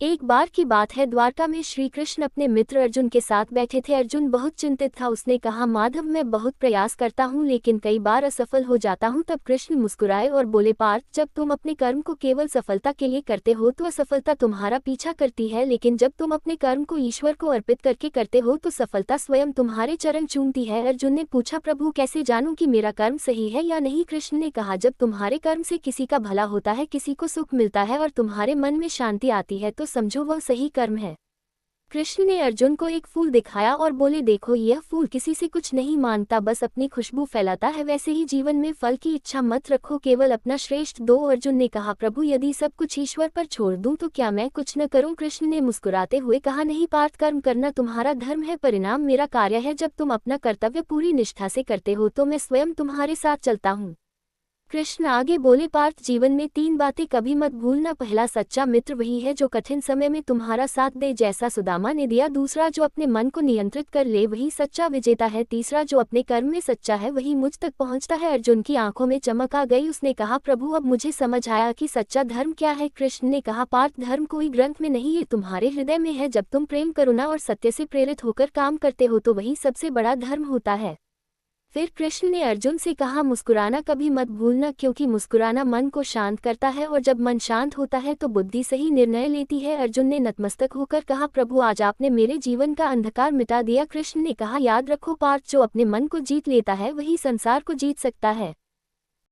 एक बार की बात है, द्वारका में श्री कृष्ण अपने मित्र अर्जुन के साथ बैठे थे। अर्जुन बहुत चिंतित था। उसने कहा, माधव, मैं बहुत प्रयास करता हूँ लेकिन कई बार असफल हो जाता हूँ। तब कृष्ण मुस्कुराए और बोले, पार्थ, जब तुम अपने कर्म को केवल सफलता के लिए करते हो तो असफलता तुम्हारा पीछा करती है, लेकिन जब तुम अपने कर्म को ईश्वर को अर्पित करके करते हो तो सफलता स्वयं तुम्हारे चरण चूमती है। अर्जुन ने पूछा, प्रभु, कैसे जानूं कि मेरा कर्म सही है या नहीं? कृष्ण ने कहा, जब तुम्हारे कर्म से किसी का भला होता है, किसी को सुख मिलता है और तुम्हारे मन में शांति आती है तो समझो वह सही कर्म है। कृष्ण ने अर्जुन को एक फूल दिखाया और बोले, देखो, यह फूल किसी से कुछ नहीं मांगता, बस अपनी खुशबू फैलाता है। वैसे ही जीवन में फल की इच्छा मत रखो, केवल अपना श्रेष्ठ दो। अर्जुन ने कहा, प्रभु, यदि सब कुछ ईश्वर पर छोड़ दूं तो क्या मैं कुछ न करूं? कृष्ण ने मुस्कुराते हुए कहा, नहीं पार्थ, कर्म करना तुम्हारा धर्म है, परिणाम मेरा कार्य है। जब तुम अपना कर्तव्य पूरी निष्ठा से करते हो तो मैं स्वयं तुम्हारे साथ चलता हूँ। कृष्ण आगे बोले, पार्थ, जीवन में 3 बातें कभी मत भूलना। पहला, सच्चा मित्र वही है जो कठिन समय में तुम्हारा साथ दे, जैसा सुदामा ने दिया। दूसरा, जो अपने मन को नियंत्रित कर ले वही सच्चा विजेता है। तीसरा, जो अपने कर्म में सच्चा है वही मुझ तक पहुंचता है। अर्जुन की आंखों में चमक आ गई। उसने कहा, प्रभु, अब मुझे समझ आया कि सच्चा धर्म क्या है। कृष्ण ने कहा, पार्थ, धर्म कोई ग्रंथ में नहीं, ये तुम्हारे हृदय में है। जब तुम प्रेम, करुणा और सत्य से प्रेरित होकर काम करते हो तो वही सबसे बड़ा धर्म होता है। फिर कृष्ण ने अर्जुन से कहा, मुस्कुराना कभी मत भूलना, क्योंकि मुस्कुराना मन को शांत करता है और जब मन शांत होता है तो बुद्धि सही निर्णय लेती है। अर्जुन ने नतमस्तक होकर कहा, प्रभु, आज आपने मेरे जीवन का अंधकार मिटा दिया। कृष्ण ने कहा, याद रखो पार्थ, जो अपने मन को जीत लेता है वही संसार को जीत सकता है।